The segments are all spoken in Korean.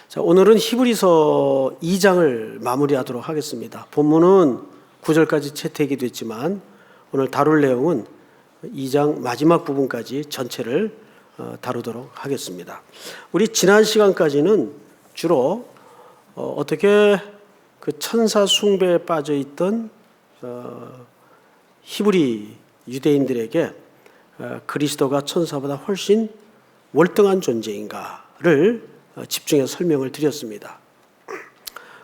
자, 오늘은 히브리서 2장을 마무리하도록 하겠습니다. 본문은 9절까지 채택이 됐지만 오늘 다룰 내용은 2장 마지막 부분까지 전체를 다루도록 하겠습니다. 우리 지난 시간까지는 주로 어떻게 그 천사 숭배에 빠져 있던 히브리 유대인들에게 그리스도가 천사보다 훨씬 월등한 존재인가를 집중해서 설명을 드렸습니다.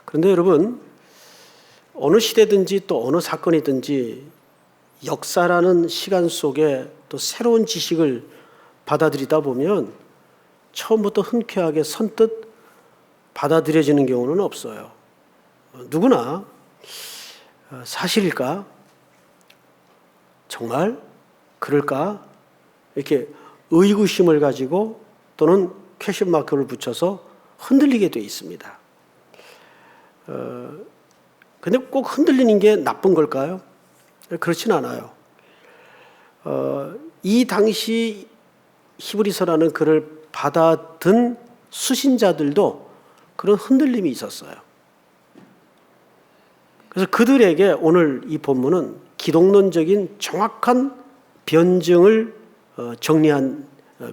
그런데 여러분, 어느 시대든지 또 어느 사건이든지 역사라는 시간 속에 또 새로운 지식을 받아들이다 보면 처음부터 흔쾌하게 선뜻 받아들여지는 경우는 없어요. 누구나 사실일까? 정말 그럴까? 이렇게 의구심을 가지고 또는 퀘션 마크를 붙여서 흔들리게 돼 있습니다. 근데 꼭 흔들리는 게 나쁜 걸까요? 그렇진 않아요. 이 당시 히브리서라는 글을 받아든 수신자들도 그런 흔들림이 있었어요. 그래서 그들에게 오늘 이 본문은 기독론적인 정확한 변증을 정리한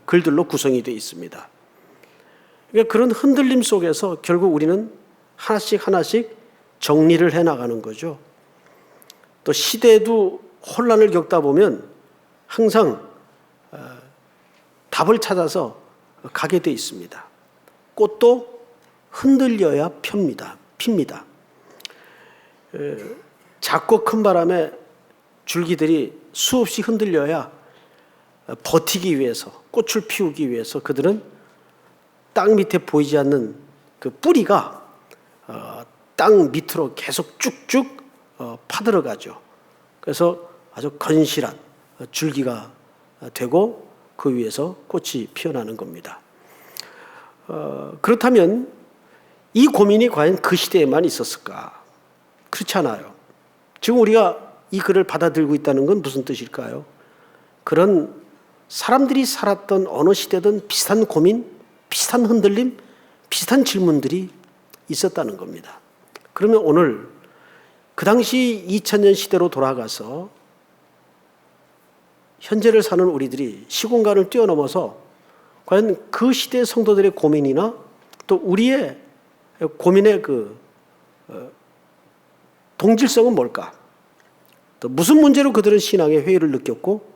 글들로 구성이 되어 있습니다. 그러니까 그런 흔들림 속에서 결국 우리는 하나씩 하나씩 정리를 해나가는 거죠. 또 시대도 혼란을 겪다 보면 항상 답을 찾아서 가게 돼 있습니다. 꽃도 흔들려야 핍니다. 작고 큰 바람에 줄기들이 수없이 흔들려야 버티기 위해서, 꽃을 피우기 위해서 그들은 땅 밑에 보이지 않는 그 뿌리가 땅 밑으로 계속 쭉쭉 파들어가죠. 그래서 아주 건실한 줄기가 되고 그 위에서 꽃이 피어나는 겁니다. 그렇다면 이 고민이 과연 그 시대에만 있었을까? 그렇지 않아요. 지금 우리가 이 글을 받아들이고 있다는 건 무슨 뜻일까요? 그런 사람들이 살았던 어느 시대든 비슷한 고민, 비슷한 흔들림, 비슷한 질문들이 있었다는 겁니다. 그러면 오늘 그 당시 2000년 시대로 돌아가서 현재를 사는 우리들이 시공간을 뛰어넘어서 과연 그 시대의 성도들의 고민이나 또 우리의 고민의 그 동질성은 뭘까? 또 무슨 문제로 그들은 신앙의 회의를 느꼈고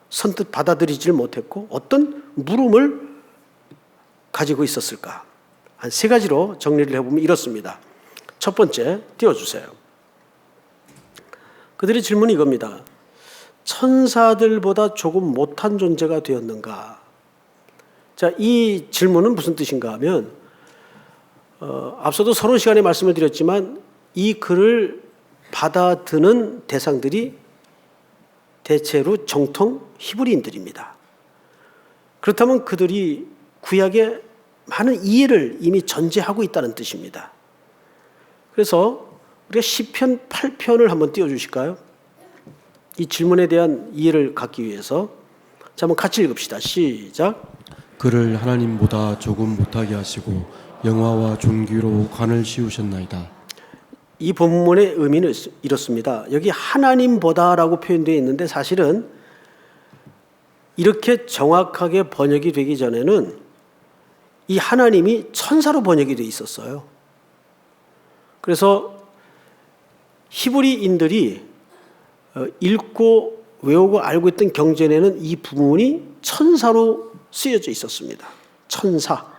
선뜻 받아들이질 못했고 어떤 물음을 가지고 있었을까? 한 세 가지로 정리를 해보면 이렇습니다. 첫 번째, 띄워주세요. 그들의 질문이 이겁니다. 천사들보다 조금 못한 존재가 되었는가? 자, 이 질문은 무슨 뜻인가 하면 앞서도 서론 시간에 말씀을 드렸지만 이 글을 받아드는 대상들이 대체로 정통 히브리인들입니다. 그렇다면 그들이 구약의 많은 이해를 이미 전제하고 있다는 뜻입니다. 그래서 우리가 시편 8편을 한번 띄워주실까요? 이 질문에 대한 이해를 갖기 위해서 자, 한번 같이 읽읍시다. 시작. 그를 하나님보다 조금 못하게 하시고 영화와 존귀로 관을 씌우셨나이다. 이 본문의 의미는 이렇습니다. 여기 하나님보다라고 표현되어 있는데 사실은 이렇게 정확하게 번역이 되기 전에는 이 하나님이 천사로 번역이 되어 있었어요. 그래서 히브리인들이 읽고 외우고 알고 있던 경전에는 이 부분이 천사로 쓰여져 있었습니다. 천사.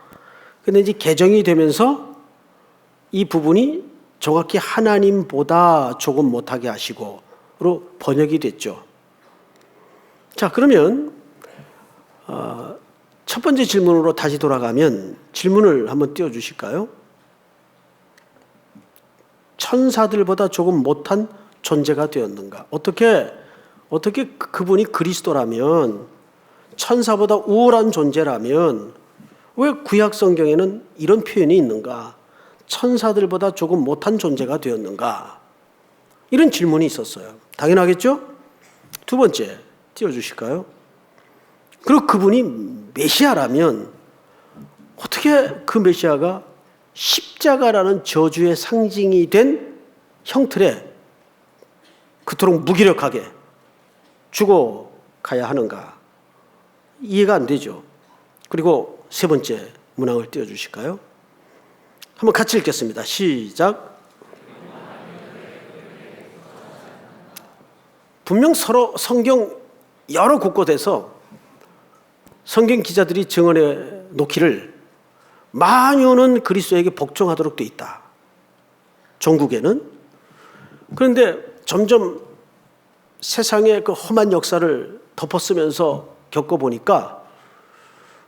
근데 이제 개정이 되면서 이 부분이 정확히 하나님보다 조금 못하게 하시고로 번역이 됐죠. 자, 그러면 첫 번째 질문으로 다시 돌아가면 질문을 한번 띄워주실까요? 천사들보다 조금 못한 존재가 되었는가? 어떻게 그분이 그리스도라면 천사보다 우월한 존재라면 왜 구약 성경에는 이런 표현이 있는가? 천사들보다 조금 못한 존재가 되었는가? 이런 질문이 있었어요. 당연하겠죠? 두 번째 띄워주실까요? 그리고 그분이 메시아라면 어떻게 그 메시아가 십자가라는 저주의 상징이 된 형틀에 그토록 무기력하게 죽어가야 하는가? 이해가 안 되죠. 그리고 세 번째 문항을 띄워주실까요? 한번 같이 읽겠습니다. 시작. 분명 서로 성경 여러 곳곳에서 성경 기자들이 증언해 놓기를 만유는 그리스도에게 복종하도록 돼 있다. 종국에는. 그런데 점점 세상의 그 험한 역사를 덮어쓰면서 겪어보니까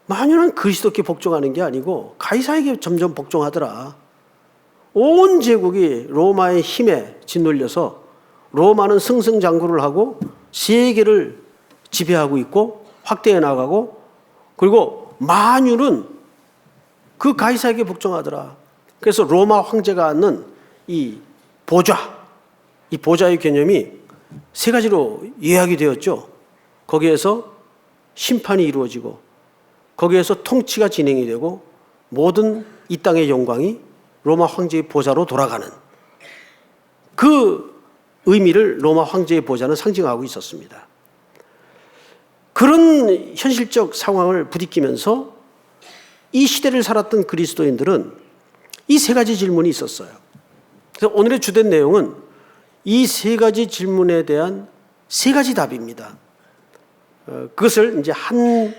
만유는 그리스도께 복종하는 게 아니고 가이사에게 점점 복종하더라. 온 제국이 로마의 힘에 짓눌려서 로마는 승승장구를 하고 세계를 지배하고 있고 확대해 나가고, 그리고 만유는 그 가이사에게 복종하더라. 그래서 로마 황제가 앉는 이 보좌, 이 보좌의 개념이 세 가지로 요약이 되었죠. 거기에서 심판이 이루어지고, 거기에서 통치가 진행이 되고, 모든 이 땅의 영광이 로마 황제의 보좌로 돌아가는 그 의미를 로마 황제의 보좌는 상징하고 있었습니다. 그런 현실적 상황을 부딪히면서 이 시대를 살았던 그리스도인들은 이 세 가지 질문이 있었어요. 그래서 오늘의 주된 내용은 이 세 가지 질문에 대한 세 가지 답입니다. 그것을 이제 한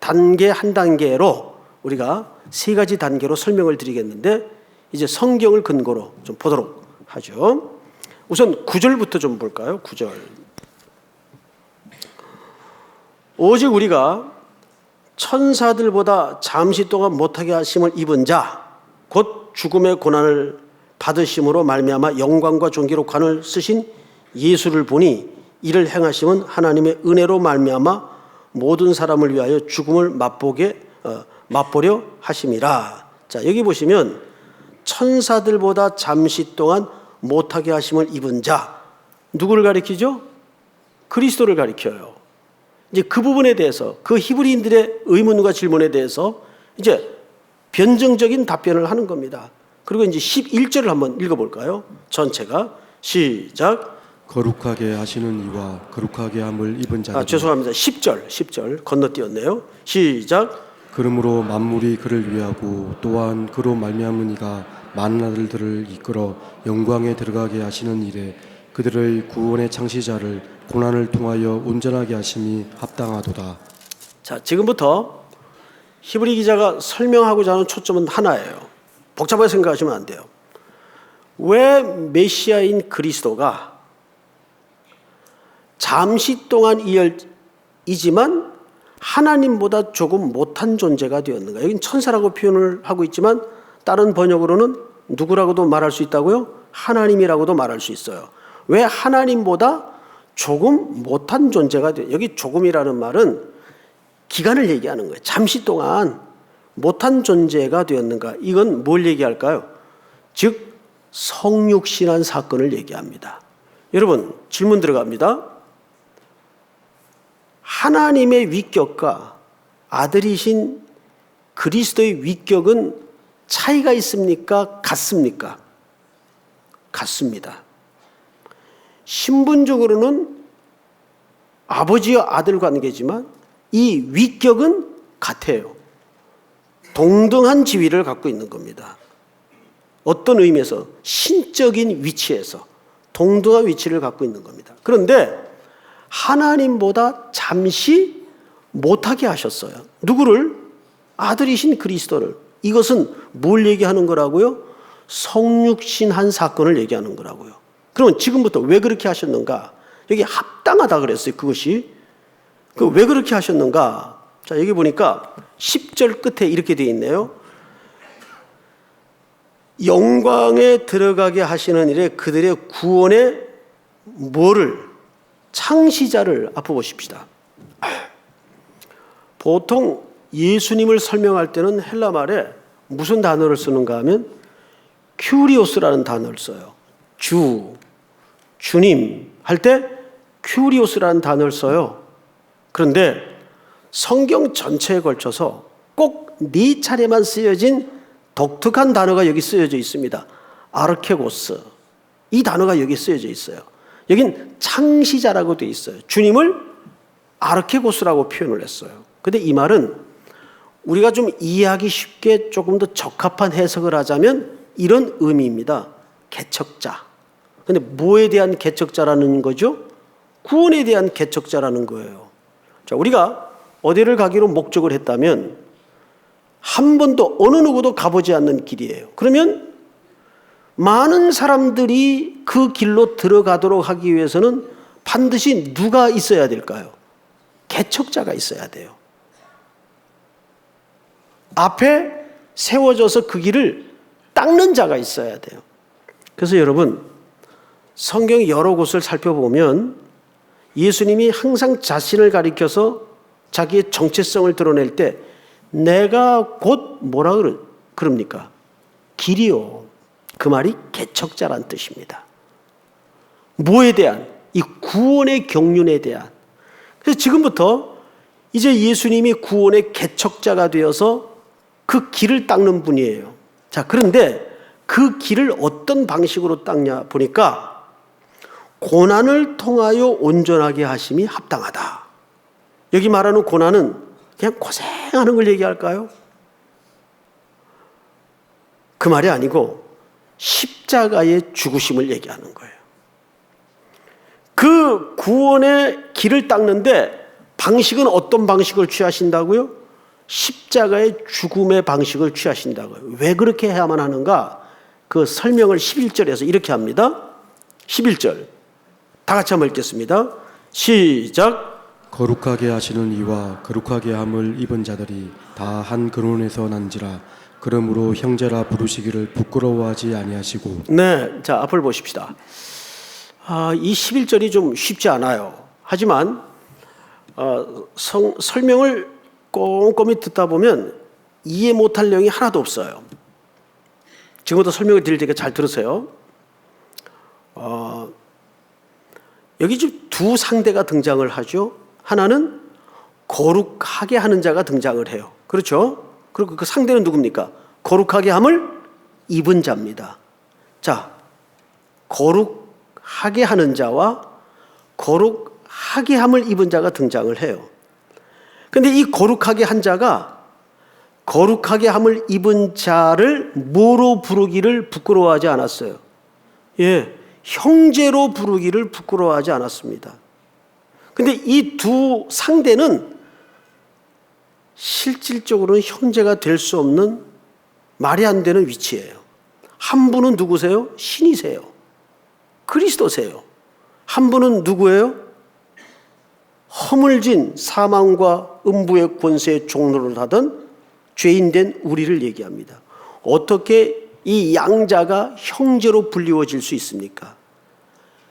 단계 한 단계로 우리가 세 가지 단계로 설명을 드리겠는데, 이제 성경을 근거로 좀 보도록 하죠. 우선 9절부터 좀 볼까요? 9절. 오직 우리가 천사들보다 잠시 동안 못하게 하심을 입은 자, 곧 죽음의 고난을 받으심으로 말미암아 영광과 존귀로 관을 쓰신 예수를 보니 이를 행하심은 하나님의 은혜로 말미암아 모든 사람을 위하여 죽음을 맛보려 하심이라. 자, 여기 보시면 천사들보다 잠시 동안 못하게 하심을 입은 자, 누구를 가리키죠? 그리스도를 가리켜요. 이제 그 부분에 대해서, 그 히브리인들의 의문과 질문에 대해서 이제 변증적인 답변을 하는 겁니다. 그리고 이제 11절을 한번 읽어볼까요? 전체가 시작. 거룩하게 하시는 이와 거룩하게 함을 입은 자들. 죄송합니다. 10절 건너뛰었네요. 시작. 그러므로 만물이 그를 위하고 또한 그로 말미암은 이가 많은 아들들을 이끌어 영광에 들어가게 하시는 일에 그들의 구원의 창시자를 고난을 통하여 온전하게 하심이 합당하도다. 자, 지금부터 히브리 기자가 설명하고자 하는 초점은 하나예요. 복잡하게 생각하시면 안 돼요. 왜 메시아인 그리스도가 잠시 동안 이지만 하나님보다 조금 못한 존재가 되었는가? 여긴 천사라고 표현을 하고 있지만 다른 번역으로는 누구라고도 말할 수 있다고요? 하나님이라고도 말할 수 있어요. 왜 하나님보다 조금 못한 존재가 돼요? 여기 조금이라는 말은 기간을 얘기하는 거예요. 잠시 동안 못한 존재가 되었는가? 이건 뭘 얘기할까요? 즉 성육신한 사건을 얘기합니다. 여러분, 질문 들어갑니다. 하나님의 위격과 아들이신 그리스도의 위격은 차이가 있습니까? 같습니까? 같습니다. 신분적으로는 아버지와 아들 관계지만 이 위격은 같아요. 동등한 지위를 갖고 있는 겁니다. 어떤 의미에서 신적인 위치에서 동등한 위치를 갖고 있는 겁니다. 그런데 하나님보다 잠시 못하게 하셨어요. 누구를? 아들이신 그리스도를. 이것은 뭘 얘기하는 거라고요? 성육신한 사건을 얘기하는 거라고요. 그러면 지금부터 왜 그렇게 하셨는가? 여기 합당하다 그랬어요. 그것이. 왜 그렇게 하셨는가? 자, 여기 보니까 10절 끝에 이렇게 되어 있네요. 영광에 들어가게 하시는 일에 그들의 구원의 뭐를? 창시자를 앞으로 보십시다. 보통 예수님을 설명할 때는 헬라 말에 무슨 단어를 쓰는가 하면 큐리오스라는 단어를 써요. 주님 할 때 큐리오스라는 단어를 써요. 그런데 성경 전체에 걸쳐서 꼭 네 차례만 쓰여진 독특한 단어가 여기 쓰여져 있습니다. 아르케고스. 이 단어가 여기 쓰여져 있어요. 여긴 창시자라고 되어 있어요. 주님을 아르케고스라고 표현을 했어요. 근데 이 말은 우리가 좀 이해하기 쉽게 조금 더 적합한 해석을 하자면 이런 의미입니다. 개척자. 근데 뭐에 대한 개척자라는 거죠? 구원에 대한 개척자라는 거예요. 자, 우리가 어디를 가기로 목적을 했다면 한 번도 어느 누구도 가보지 않는 길이에요. 그러면 많은 사람들이 그 길로 들어가도록 하기 위해서는 반드시 누가 있어야 될까요? 개척자가 있어야 돼요. 앞에 세워져서 그 길을 닦는 자가 있어야 돼요. 그래서 여러분, 성경 여러 곳을 살펴보면 예수님이 항상 자신을 가리켜서 자기의 정체성을 드러낼 때 내가 곧 뭐라 그럽니까? 길이요. 그 말이 개척자란 뜻입니다. 뭐에 대한? 이 구원의 경륜에 대한. 그래서 지금부터 이제 예수님이 구원의 개척자가 되어서 그 길을 닦는 분이에요. 자, 그런데 그 길을 어떤 방식으로 닦냐 보니까 고난을 통하여 온전하게 하심이 합당하다. 여기 말하는 고난은 그냥 고생하는 걸 얘기할까요? 그 말이 아니고 십자가의 죽으심을 얘기하는 거예요. 그 구원의 길을 닦는데 방식은 어떤 방식을 취하신다고요? 십자가의 죽음의 방식을 취하신다고요. 왜 그렇게 해야만 하는가? 그 설명을 11절에서 이렇게 합니다. 11절 다 같이 한번 읽겠습니다. 시작. 거룩하게 하시는 이와 거룩하게 함을 입은 자들이 다 한 근원에서 난지라. 그러므로 형제라 부르시기를 부끄러워하지 아니하시고. 네, 자 앞을 보십시다. 이 11절이 좀 쉽지 않아요. 하지만 설명을 꼼꼼히 듣다 보면 이해 못할 내용이 하나도 없어요. 지금부터 설명을 드릴 테니까 잘 들으세요. 여기 지금 두 상대가 등장을 하죠. 하나는 거룩하게 하는 자가 등장을 해요. 그렇죠? 그리고 그 상대는 누굽니까? 거룩하게 함을 입은 자입니다. 자, 거룩하게 하는 자와 거룩하게 함을 입은 자가 등장을 해요. 근데 이 거룩하게 한 자가 거룩하게 함을 입은 자를 뭐로 부르기를 부끄러워하지 않았어요. 예, 형제로 부르기를 부끄러워하지 않았습니다. 근데 이 두 상대는 실질적으로는 형제가 될 수 없는 말이 안 되는 위치예요. 한 분은 누구세요? 신이세요. 그리스도세요. 한 분은 누구예요? 허물진 사망과 음부의 권세의 종로를 하던 죄인된 우리를 얘기합니다. 어떻게 이 양자가 형제로 불리워질 수 있습니까?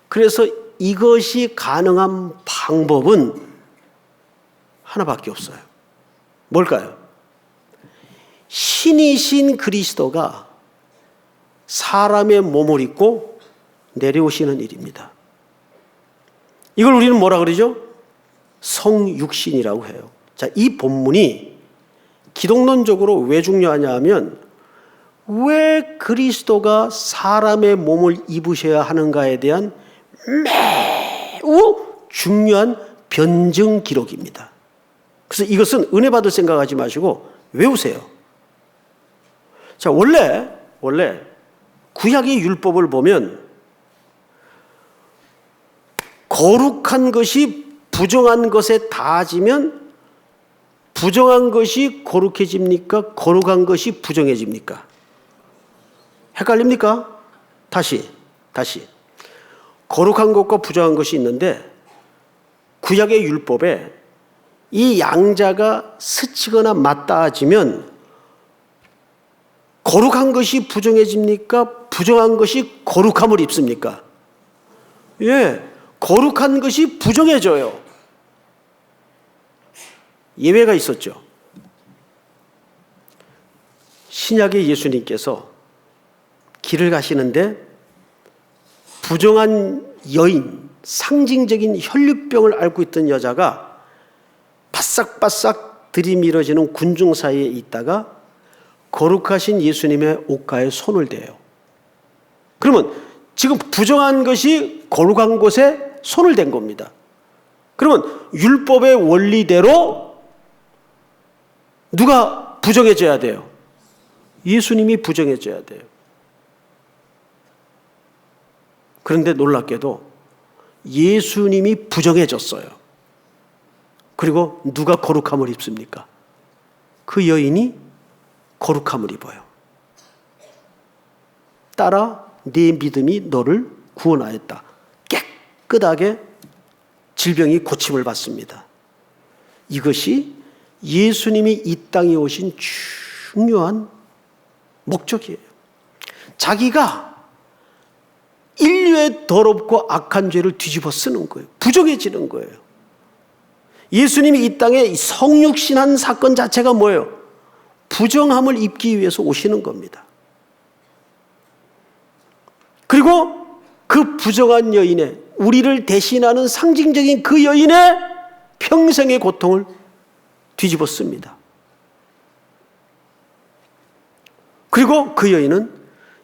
그래서 이것이 가능한 방법은 하나밖에 없어요. 뭘까요? 신이신 그리스도가 사람의 몸을 입고 내려오시는 일입니다. 이걸 우리는 뭐라 그러죠? 성육신이라고 해요. 자, 이 본문이 기독론적으로 왜 중요하냐 하면 왜 그리스도가 사람의 몸을 입으셔야 하는가에 대한 매우 중요한 변증 기록입니다. 그래서 이것은 은혜 받을 생각하지 마시고 외우세요. 자, 원래 구약의 율법을 보면 거룩한 것이 부정한 것에 닿아지면 부정한 것이 거룩해집니까? 거룩한 것이 부정해집니까? 헷갈립니까? 다시. 거룩한 것과 부정한 것이 있는데 구약의 율법에 이 양자가 스치거나 맞닿아지면 거룩한 것이 부정해집니까? 부정한 것이 거룩함을 입습니까? 예, 거룩한 것이 부정해져요. 예외가 있었죠. 신약의 예수님께서 길을 가시는데 부정한 여인, 상징적인 혈류병을 앓고 있던 여자가 바싹바싹 들이밀어지는 군중 사이에 있다가 거룩하신 예수님의 옷가에 손을 대요. 그러면 지금 부정한 것이 거룩한 곳에 손을 댄 겁니다. 그러면 율법의 원리대로 누가 부정해져야 돼요? 예수님이 부정해져야 돼요. 그런데 놀랍게도 예수님이 부정해졌어요. 그리고 누가 거룩함을 입습니까? 그 여인이 거룩함을 입어요. 따라 네 믿음이 너를 구원하였다. 깨끗하게 질병이 고침을 받습니다. 이것이 예수님이 이 땅에 오신 중요한 목적이에요. 자기가 인류의 더럽고 악한 죄를 뒤집어 쓰는 거예요. 부정해지는 거예요. 예수님이 이 땅에 성육신한 사건 자체가 뭐예요? 부정함을 입기 위해서 오시는 겁니다. 그리고 그 부정한 여인의, 우리를 대신하는 상징적인 그 여인의 평생의 고통을 뒤집어 씁니다. 그리고 그 여인은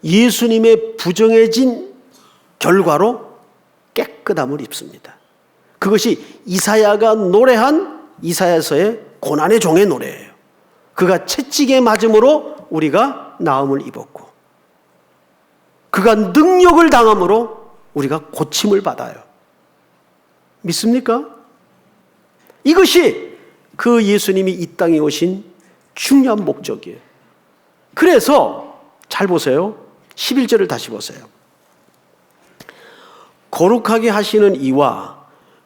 예수님의 부정해진 결과로 깨끗함을 입습니다. 그것이 이사야가 노래한 이사야서의 고난의 종의 노래예요. 그가 채찍에 맞음으로 우리가 나음을 입었고, 그가 능력을 당함으로 우리가 고침을 받아요. 믿습니까? 이것이 그 예수님이 이 땅에 오신 중요한 목적이에요. 그래서 잘 보세요. 11절을 다시 보세요. 거룩하게 하시는 이와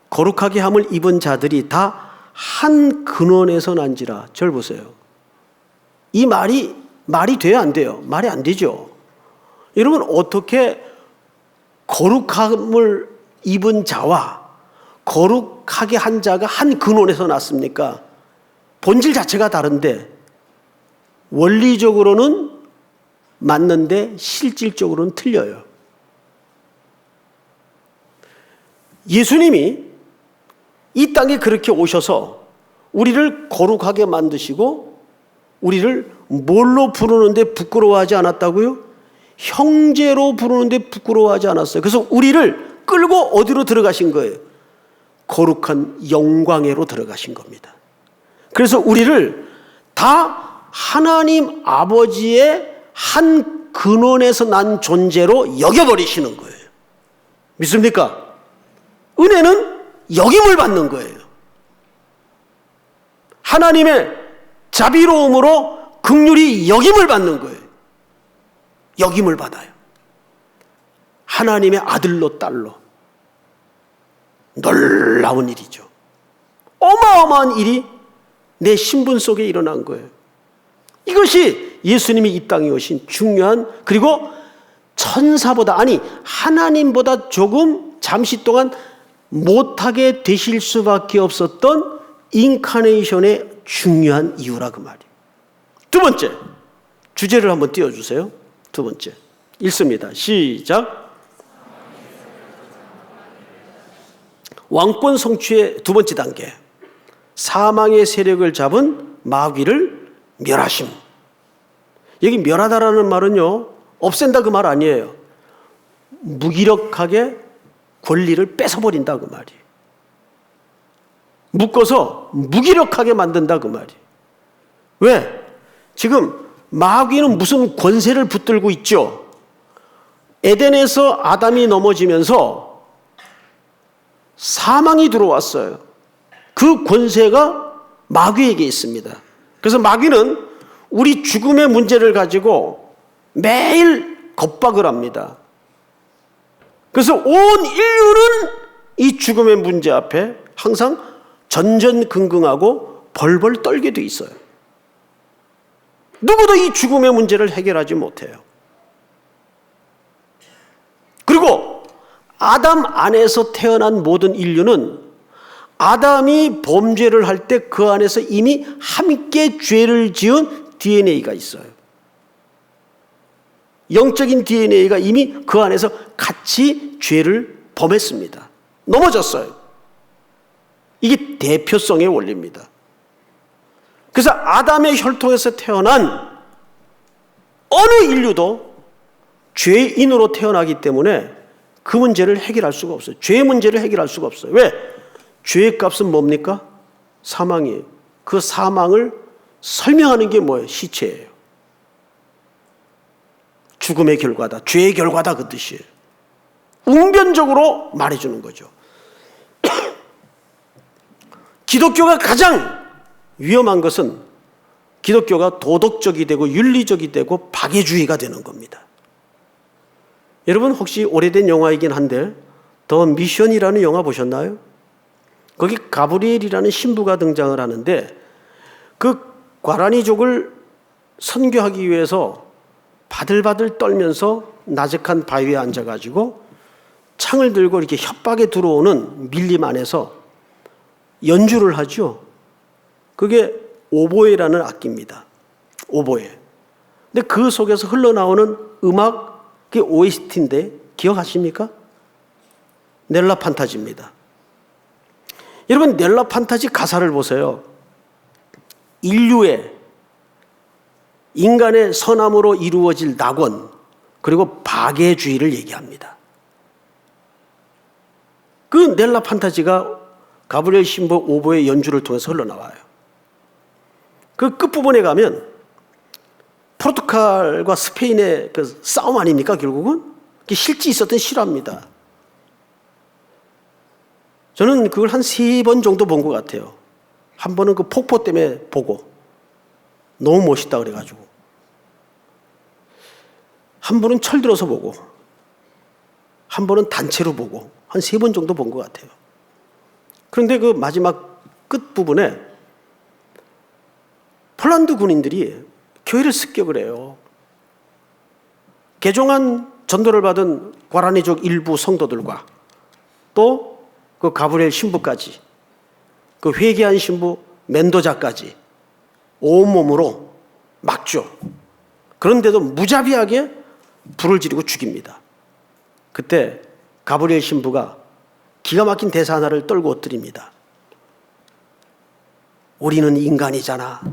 거룩하게 함을 입은 자들이 다 한 근원에서 난지라. 절 보세요. 이 말이 돼야 안 돼요? 말이 안 되죠. 여러분, 어떻게 거룩함을 입은 자와 거룩하게 한 자가 한 근원에서 났습니까? 본질 자체가 다른데 원리적으로는 맞는데 실질적으로는 틀려요. 예수님이 이 땅에 그렇게 오셔서 우리를 거룩하게 만드시고 우리를 뭘로 부르는데 부끄러워하지 않았다고요? 형제로 부르는데 부끄러워하지 않았어요. 그래서 우리를 끌고 어디로 들어가신 거예요? 거룩한 영광에로 들어가신 겁니다. 그래서 우리를 다 하나님 아버지의 한 근원에서 난 존재로 여겨버리시는 거예요. 믿습니까? 은혜는 역임을 받는 거예요. 하나님의 자비로움으로 긍휼히 역임을 받는 거예요. 역임을 받아요. 하나님의 아들로 딸로. 놀라운 일이죠. 어마어마한 일이 내 신분 속에 일어난 거예요. 이것이 예수님이 이 땅에 오신 중요한, 그리고 천사보다, 아니 하나님보다 조금 잠시 동안 못하게 되실 수밖에 없었던 인카네이션의 중요한 이유라 그 말이에요. 두 번째, 주제를 한번 띄워주세요. 두 번째 읽습니다. 시작. 왕권 성취의 두 번째 단계, 사망의 세력을 잡은 마귀를 멸하심. 여기 멸하다라는 말은요, 없앤다 그 말 아니에요. 무기력하게 권리를 뺏어버린다 그 말이에요. 묶어서 무기력하게 만든다 그 말이에요. 왜? 지금 마귀는 무슨 권세를 붙들고 있죠? 에덴에서 아담이 넘어지면서 사망이 들어왔어요. 그 권세가 마귀에게 있습니다. 그래서 마귀는 우리 죽음의 문제를 가지고 매일 겁박을 합니다. 그래서 온 인류는 이 죽음의 문제 앞에 항상 전전긍긍하고 벌벌 떨게 돼 있어요. 누구도 이 죽음의 문제를 해결하지 못해요. 그리고 아담 안에서 태어난 모든 인류는 아담이 범죄를 할 때 그 안에서 이미 함께 죄를 지은 DNA가 있어요. 영적인 DNA가 이미 그 안에서 같이 죄를 범했습니다. 넘어졌어요. 이게 대표성의 원리입니다. 그래서 아담의 혈통에서 태어난 어느 인류도 죄인으로 태어나기 때문에 그 문제를 해결할 수가 없어요. 죄의 문제를 해결할 수가 없어요. 왜? 죄의 값은 뭡니까? 사망이에요. 그 사망을 설명하는 게 뭐예요? 시체예요. 죽음의 결과다. 죄의 결과다. 그 뜻이에요. 웅변적으로 말해주는 거죠. 기독교가 가장 위험한 것은 기독교가 도덕적이 되고 윤리적이 되고 박애주의가 되는 겁니다. 여러분 혹시 오래된 영화이긴 한데 더 미션이라는 영화 보셨나요? 거기 가브리엘이라는 신부가 등장을 하는데 그 과라니족을 선교하기 위해서 바들바들 떨면서 나직한 바위에 앉아가지고 창을 들고 이렇게 협박에 들어오는 밀림 안에서 연주를 하죠. 그게 오보에라는 악기입니다. 오보에. 근데 그 속에서 흘러나오는 음악, 그게 OST인데 기억하십니까? 넬라 판타지입니다. 여러분 넬라 판타지 가사를 보세요. 인류의 인간의 선함으로 이루어질 낙원 그리고 박애주의를 얘기합니다. 그 넬라 판타지가 가브리엘 신부 오보의 연주를 통해서 흘러나와요. 그 끝부분에 가면 포르투갈과 스페인의 그 싸움 아닙니까? 결국은 실제 있었던 실화입니다. 저는 그걸 한 3번 정도 본 것 같아요. 한 번은 그 폭포 때문에 보고 너무 멋있다 그래가지고, 한 번은 철들어서 보고, 한 번은 단체로 보고, 한 3번 정도 본 것 같아요. 그런데 그 마지막 끝부분에 폴란드 군인들이 교회를 습격을 해요. 개종한 전도를 받은 과라니족 일부 성도들과 또 그 가브리엘 신부까지, 그 회개한 신부 멘도자까지 온몸으로 막죠. 그런데도 무자비하게 불을 지르고 죽입니다. 그때 가브리엘 신부가 기가 막힌 대사 하나를 떨고 엎드립니다. 우리는 인간이잖아.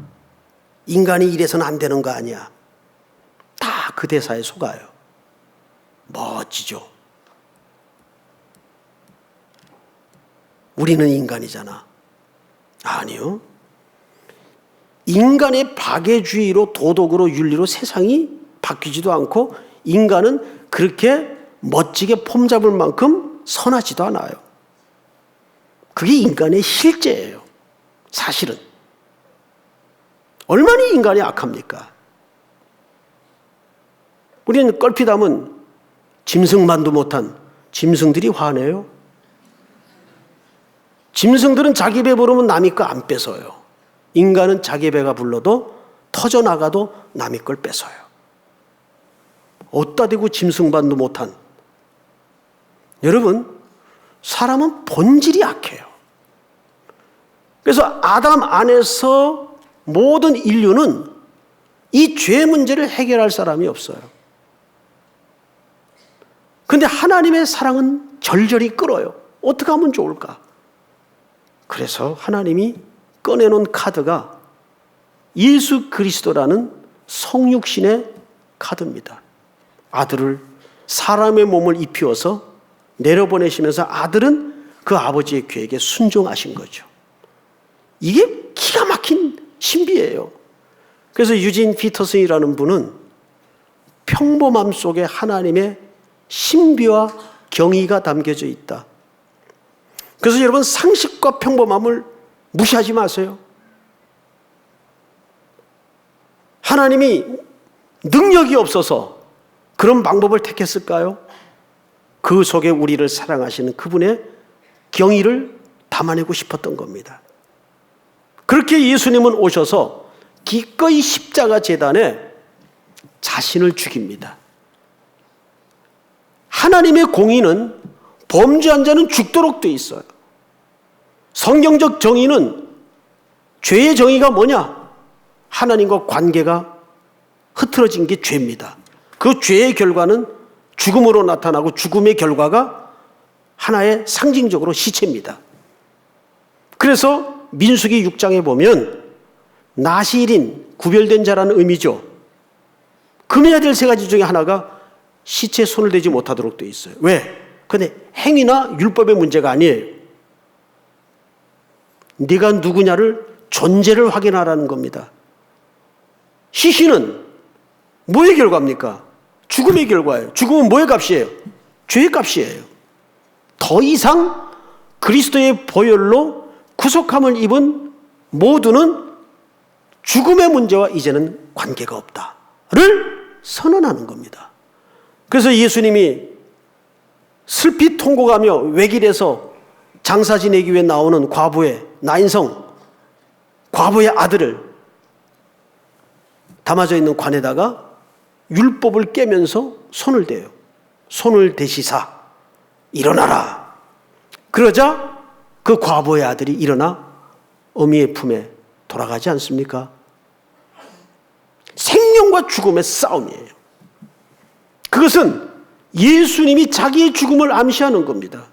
인간이 이래서는 안 되는 거 아니야. 다 그 대사에 속아요. 멋지죠. 우리는 인간이잖아. 아니요. 인간의 박애주의로 도덕으로 윤리로 세상이 바뀌지도 않고 인간은 그렇게 멋지게 폼 잡을 만큼 선하지도 않아요. 그게 인간의 실제예요. 사실은. 얼마나 인간이 악합니까? 우리는 껄핏하면 짐승만도 못한 짐승들이 화내요. 짐승들은 자기 배 부르면 남의 거 안 뺏어요. 인간은 자기 배가 불러도 터져나가도 남의 걸 뺏어요. 어디다 대고 짐승만도 못한. 여러분, 사람은 본질이 악해요. 그래서 아담 안에서 모든 인류는 이 죄 문제를 해결할 사람이 없어요. 그런데 하나님의 사랑은 절절히 끓어요. 어떻게 하면 좋을까? 그래서 하나님이 꺼내놓은 카드가 예수 그리스도라는 성육신의 카드입니다. 아들을 사람의 몸을 입히어서 내려보내시면서 아들은 그 아버지의 계획에 순종하신 거죠. 이게 기가 막힌 신비예요. 그래서 유진 피터슨이라는 분은 평범함 속에 하나님의 신비와 경의가 담겨져 있다. 그래서 여러분 상식과 평범함을 무시하지 마세요. 하나님이 능력이 없어서 그런 방법을 택했을까요? 그 속에 우리를 사랑하시는 그분의 경의를 담아내고 싶었던 겁니다. 그렇게 예수님은 오셔서 기꺼이 십자가 제단에 자신을 죽입니다. 하나님의 공의는 범죄한 자는 죽도록 돼 있어요. 성경적 정의는, 죄의 정의가 뭐냐? 하나님과 관계가 흐트러진 게 죄입니다. 그 죄의 결과는 죽음으로 나타나고 죽음의 결과가 하나의 상징적으로 시체입니다. 그래서 민수기 6장에 보면 나실인, 구별된 자라는 의미죠. 금해야 될 세 가지 중에 하나가 시체에 손을 대지 못하도록 되어 있어요. 왜? 근데 행위나 율법의 문제가 아니에요. 네가 누구냐를 존재를 확인하라는 겁니다. 시신은 뭐의 결과입니까? 죽음의 결과예요. 죽음은 뭐의 값이에요? 죄의 값이에요. 더 이상 그리스도의 보혈로 구속함을 입은 모두는 죽음의 문제와 이제는 관계가 없다를 선언하는 겁니다. 그래서 예수님이 슬피 통곡하며 외길에서 장사 지내기 위해 나오는 과부의 나인성 과부의 아들을 담아져 있는 관에다가 율법을 깨면서 손을 대요. 손을 대시사 일어나라. 그러자 그 과부의 아들이 일어나 어미의 품에 돌아가지 않습니까? 생명과 죽음의 싸움이에요. 그것은 예수님이 자기의 죽음을 암시하는 겁니다.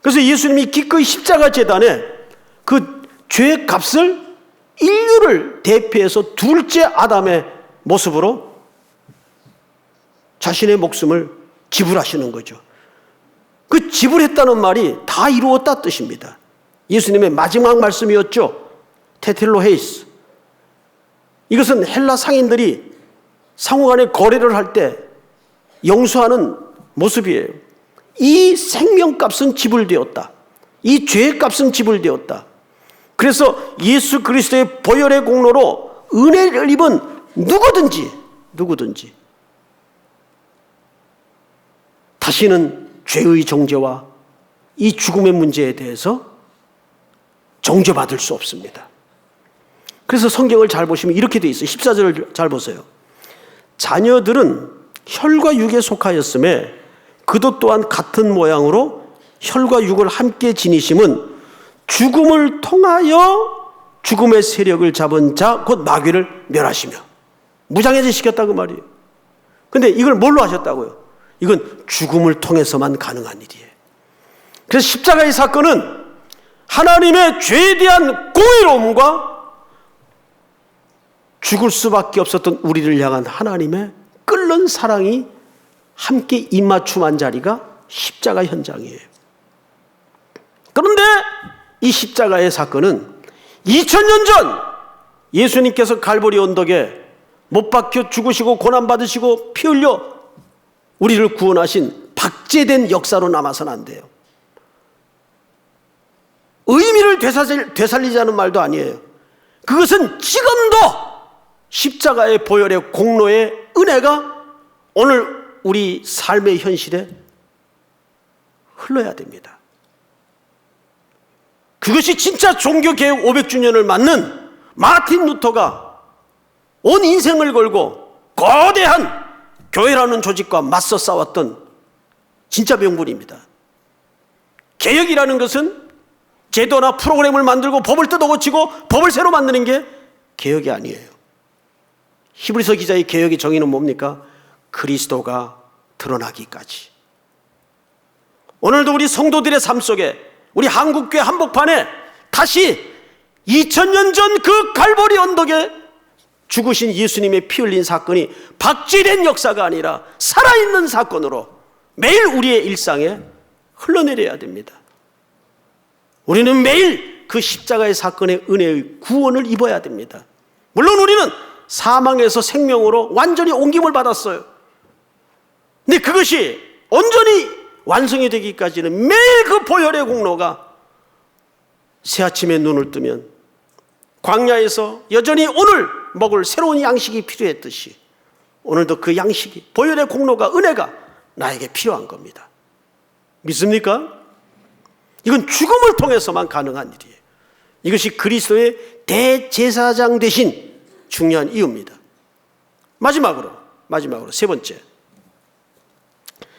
그래서 예수님이 기꺼이 십자가 제단에 그 죄의 값을 인류를 대표해서 둘째 아담의 모습으로 자신의 목숨을 지불하시는 거죠. 그 지불했다는 말이 다 이루었다 뜻입니다. 예수님의 마지막 말씀이었죠. 테텔로헤이스. 이것은 헬라 상인들이 상호간에 거래를 할 때 영수하는 모습이에요. 이 생명값은 지불되었다. 이 죄값은 지불되었다. 그래서 예수 그리스도의 보혈의 공로로 은혜를 입은 누구든지 다시는 죄의 정죄와 이 죽음의 문제에 대해서 정죄받을 수 없습니다. 그래서 성경을 잘 보시면 이렇게 되어 있어요. 14절을 잘 보세요. 자녀들은 혈과 육에 속하였음에 그도 또한 같은 모양으로 혈과 육을 함께 지니심은 죽음을 통하여 죽음의 세력을 잡은 자 곧 마귀를 멸하시며 무장해제시켰다 그 말이에요. 근데 이걸 뭘로 하셨다고요? 이건 죽음을 통해서만 가능한 일이에요. 그래서 십자가의 사건은 하나님의 죄에 대한 공의로움과 죽을 수밖에 없었던 우리를 향한 하나님의 끓는 사랑이 함께 입맞춤한 자리가 십자가 현장이에요. 그런데 이 십자가의 사건은 2000년 전 예수님께서 갈보리 언덕에 못 박혀 죽으시고 고난받으시고 피 흘려 우리를 구원하신 박제된 역사로 남아서는 안 돼요. 의미를 되살리자는 말도 아니에요. 그것은 지금도 십자가의 보혈의 공로의 은혜가 오늘 우리 삶의 현실에 흘러야 됩니다. 그것이 진짜 종교개혁 500주년을 맞는 마틴 루터가 온 인생을 걸고 거대한 교회라는 조직과 맞서 싸웠던 진짜 명분입니다. 개혁이라는 것은 제도나 프로그램을 만들고 법을 뜯어고치고 법을 새로 만드는 게 개혁이 아니에요. 히브리서 기자의 개혁의 정의는 뭡니까? 그리스도가 드러나기까지. 오늘도 우리 성도들의 삶 속에 우리 한국교회 한복판에 다시 2000년 전 그 갈보리 언덕에 죽으신 예수님의 피 흘린 사건이 박제된 역사가 아니라 살아있는 사건으로 매일 우리의 일상에 흘러내려야 됩니다. 우리는 매일 그 십자가의 사건의 은혜의 구원을 입어야 됩니다. 물론 우리는 사망에서 생명으로 완전히 옮김을 받았어요. 근데 그것이 온전히 완성이 되기까지는 매일 그 보혈의 공로가 새아침에 눈을 뜨면 광야에서 여전히 오늘 먹을 새로운 양식이 필요했듯이 오늘도 그 양식이 보혈의 공로가 은혜가 나에게 필요한 겁니다. 믿습니까? 이건 죽음을 통해서만 가능한 일이에요. 이것이 그리스도의 대제사장 되신 중요한 이유입니다. 마지막으로 세 번째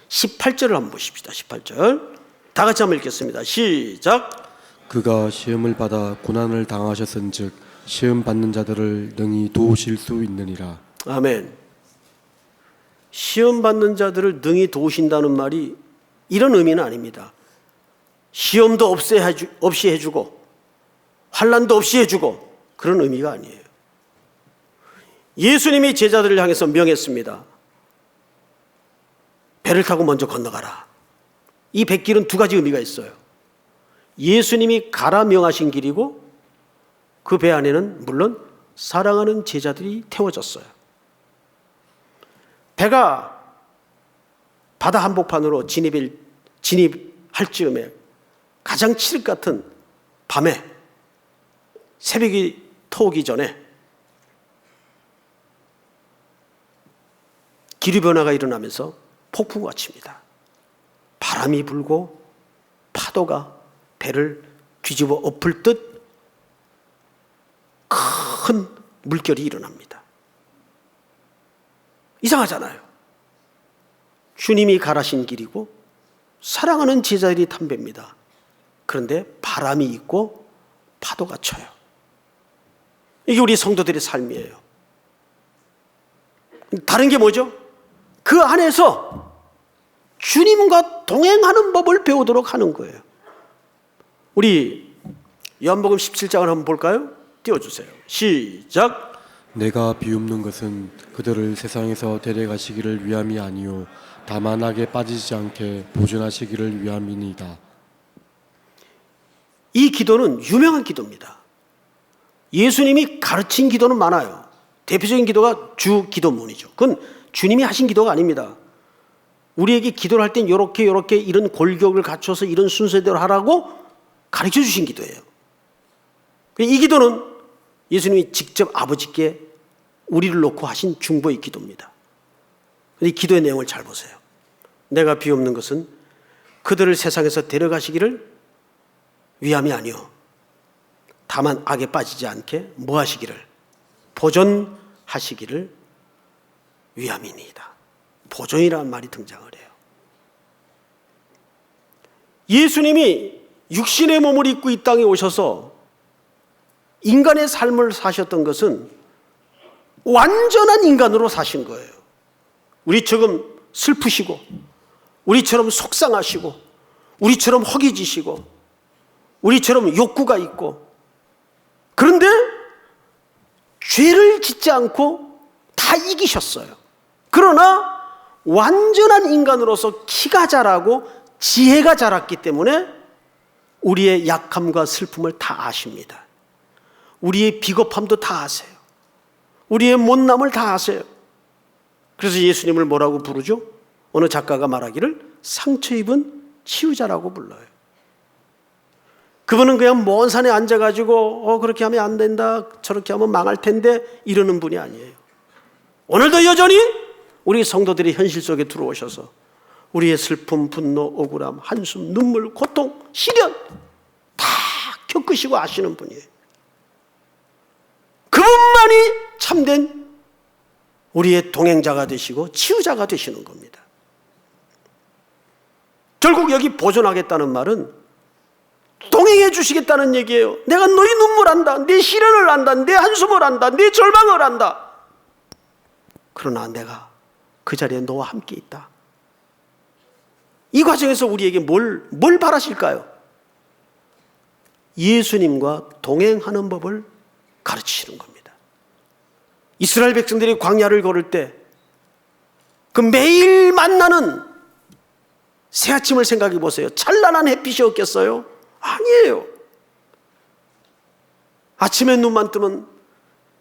18절을 한번 보십시다. 18절 다 같이 한번 읽겠습니다. 시작. 그가 시험을 받아 고난을 당하셨은즉 시험 받는 자들을 능히 도우실 수 있느니라. 아멘. 시험 받는 자들을 능히 도우신다는 말이 이런 의미는 아닙니다. 시험도 없이 해주고 환난도 없이 해주고 그런 의미가 아니에요. 예수님이 제자들을 향해서 명했습니다. 배를 타고 먼저 건너가라. 이 뱃길은 두 가지 의미가 있어요. 예수님이 가라 명하신 길이고 그 배 안에는 물론 사랑하는 제자들이 태워졌어요. 배가 바다 한복판으로 진입할 즈음에 가장 칠흑 같은 밤에 새벽이 터오기 전에 기류변화가 일어나면서 폭풍우가 칩니다. 바람이 불고 파도가 배를 뒤집어 엎을 듯 큰 물결이 일어납니다. 이상하잖아요. 주님이 가라신 길이고 사랑하는 제자들이 탄 배입니다. 그런데 바람이 있고 파도가 쳐요. 이게 우리 성도들의 삶이에요. 다른 게 뭐죠? 그 안에서 주님과 동행하는 법을 배우도록 하는 거예요. 우리 요한복음 17장을 한번 볼까요? 띄워주세요. 시작. 내가 비웃는 것은 그들을 세상에서 데려가시기를 위함이 아니요 다만 악에 빠지지 않게 보존하시기를 위함이니이다. 이 기도는 유명한 기도입니다. 예수님이 가르친 기도는 많아요. 대표적인 기도가 주 기도문이죠. 그건 주님이 하신 기도가 아닙니다. 우리에게 기도를 할 땐 이렇게 이런 골격을 갖춰서 이런 순서대로 하라고 가르쳐 주신 기도예요. 이 기도는 예수님이 직접 아버지께 우리를 놓고 하신 중보의 기도입니다. 이 기도의 내용을 잘 보세요. 내가 비옵는 것은 그들을 세상에서 데려가시기를 위함이 아니요 다만 악에 빠지지 않게 뭐 하시기를 보존하시기를 위함이니이다. 보존이라는 말이 등장을 해요. 예수님이 육신의 몸을 입고 이 땅에 오셔서 인간의 삶을 사셨던 것은 완전한 인간으로 사신 거예요. 우리처럼 슬프시고 우리처럼 속상하시고 우리처럼 허기지시고 우리처럼 욕구가 있고 그런데 죄를 짓지 않고 다 이기셨어요. 그러나 완전한 인간으로서 키가 자라고 지혜가 자랐기 때문에 우리의 약함과 슬픔을 다 아십니다. 우리의 비겁함도 다 아세요. 우리의 못남을 다 아세요. 그래서 예수님을 뭐라고 부르죠? 어느 작가가 말하기를 상처 입은 치유자라고 불러요. 그분은 그냥 먼 산에 앉아가지고 그렇게 하면 안 된다, 저렇게 하면 망할 텐데 이러는 분이 아니에요. 오늘도 여전히 우리 성도들이 현실 속에 들어오셔서 우리의 슬픔, 분노, 억울함, 한숨, 눈물, 고통, 시련 다 겪으시고 아시는 분이에요. 그분만이 참된 우리의 동행자가 되시고 치유자가 되시는 겁니다. 결국 여기 보존하겠다는 말은 동행해 주시겠다는 얘기예요. 내가 너희 눈물 안다, 내 시련을 안다, 내 한숨을 안다, 내 절망을 안다. 그러나 내가 그 자리에 너와 함께 있다. 이 과정에서 우리에게 뭘 바라실까요? 예수님과 동행하는 법을 가르치시는 겁니다. 이스라엘 백성들이 광야를 걸을 때 그 매일 만나는 새아침을 생각해 보세요. 찬란한 햇빛이 없겠어요? 아니에요. 아침에 눈만 뜨면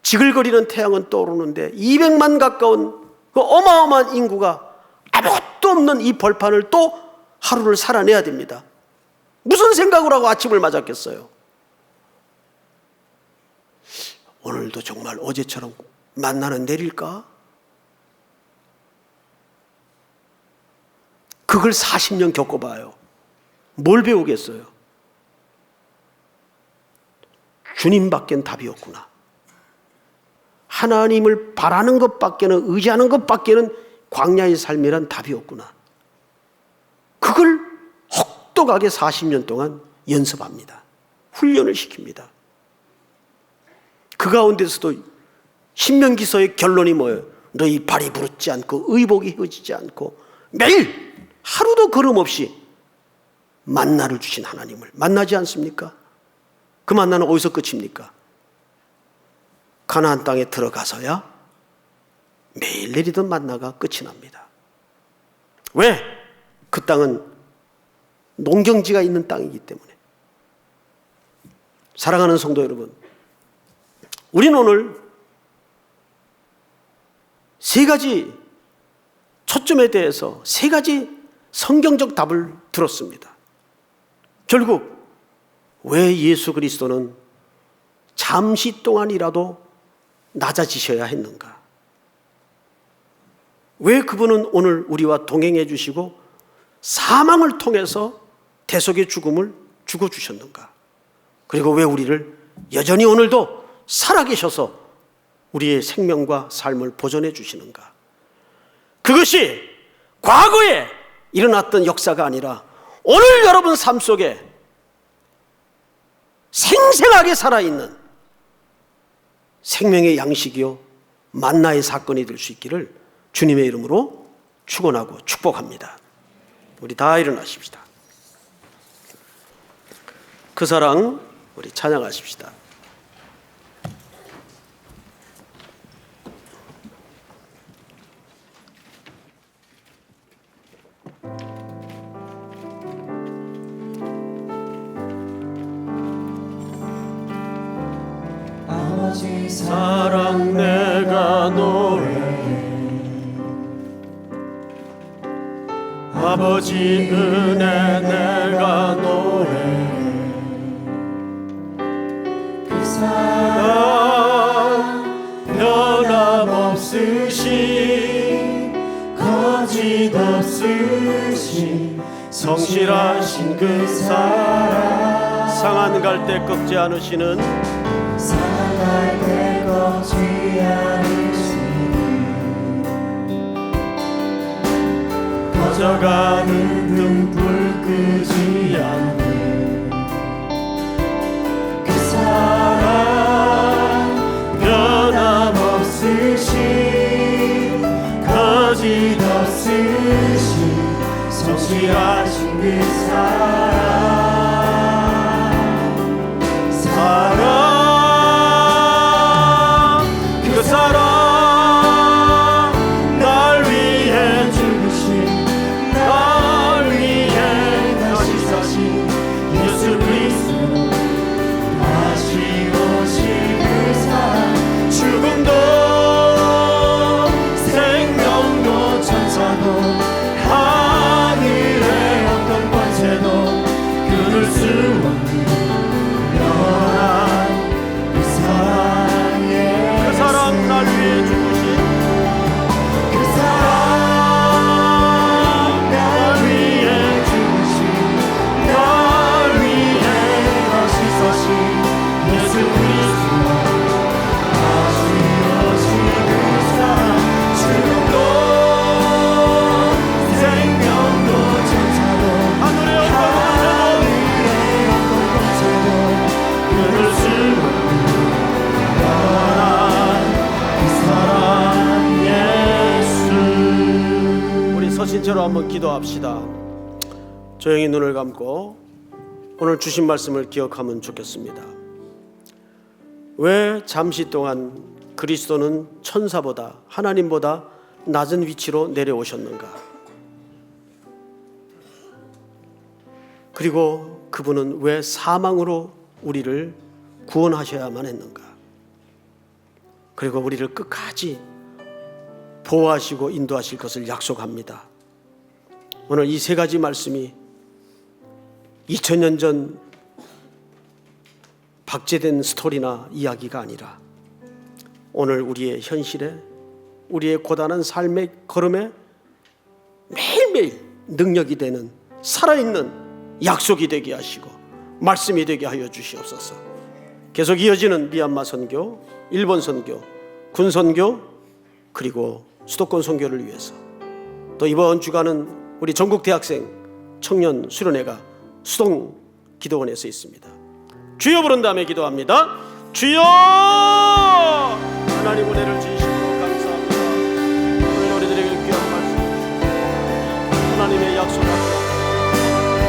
지글거리는 태양은 떠오르는데 200만 가까운 그 어마어마한 인구가 아무것도 없는 이 벌판을 또 하루를 살아내야 됩니다. 무슨 생각을 하고 아침을 맞았겠어요? 오늘도 정말 어제처럼 만나는 내릴까? 그걸 40년 겪어봐요. 뭘 배우겠어요? 주님밖엔 답이 없구나. 하나님을 바라는 것밖에는, 의지하는 것밖에는 광야의 삶이란 답이 없구나. 그걸 혹독하게 40년 동안 연습합니다. 훈련을 시킵니다. 그 가운데서도 신명기서의 결론이 뭐예요? 너희 발이 부르지 않고 의복이 휘어지지 않고 매일 하루도 걸음 없이 만나를 주신 하나님을 만나지 않습니까? 그 만나는 어디서 끝입니까? 가나안 땅에 들어가서야 매일 내리던 만나가 끝이 납니다. 왜? 그 땅은 농경지가 있는 땅이기 때문에. 사랑하는 성도 여러분, 우리는 오늘 세 가지 초점에 대해서 세 가지 성경적 답을 들었습니다. 결국 왜 예수 그리스도는 잠시 동안이라도 낮아지셔야 했는가? 왜 그분은 오늘 우리와 동행해 주시고 사망을 통해서 대속의 죽음을 죽어주셨는가? 그리고 왜 우리를 여전히 오늘도 살아계셔서 우리의 생명과 삶을 보존해 주시는가? 그것이 과거에 일어났던 역사가 아니라 오늘 여러분 삶 속에 생생하게 살아있는 생명의 양식이요 만나의 사건이 될 수 있기를 주님의 이름으로 축원하고 축복합니다. 우리 다 일어나십시다. 그 사랑 우리 찬양하십시다. 아버지 사랑 내가 노래해 아버지 은혜 내가 노래해 그 사랑 변함없으신 거짓 없으신 성실하신 그 사랑 상한 갈 때 꺾지 않으시는 상할 때 꺾지 않으시는 꺼져가는 등불 끄지 않는 그 사랑 변함없으신 거짓 없으신 성실하신 그 날 위해 죽으신 날 위해 다시 사신 예수 그리스도 다시 오실 그 사랑 죽음도 생명도 천사도 하늘의 어떤 권세도 끊을 수 없는 영원한 그 사랑의 그 사람 날 위해 죽으신 그 사랑 날 위해 죽으신 날 위해 다시 서신 예수 그리스도 다시 오신 그 사랑 죽음도 생명도 천사도 하늘의 어떤 권세도 끊을 수 없는 영원한 그 사랑 예수. 우리 서신처럼 한번 기도합시다. 조용히 눈을 감고 오늘 주신 말씀을 기억하면 좋겠습니다. 왜 잠시 동안 그리스도는 천사보다 하나님보다 낮은 위치로 내려오셨는가? 그리고 그분은 왜 사망으로 우리를 구원하셔야만 했는가? 그리고 우리를 끝까지 보호하시고 인도하실 것을 약속합니다. 오늘 이 세 가지 말씀이 2000년 전 박제된 스토리나 이야기가 아니라 오늘 우리의 현실에 우리의 고단한 삶의 걸음에 매일매일 능력이 되는 살아있는 약속이 되게 하시고 말씀이 되게 하여 주시옵소서. 계속 이어지는 미얀마 선교, 일본 선교, 군 선교, 그리고 수도권 선교를 위해서 또 이번 주간은 우리 전국 대학생 청년 수련회가 수동 기도원에서 있습니다. 주여 부른 다음에 기도합니다. 주여! 하나님 은혜를 주여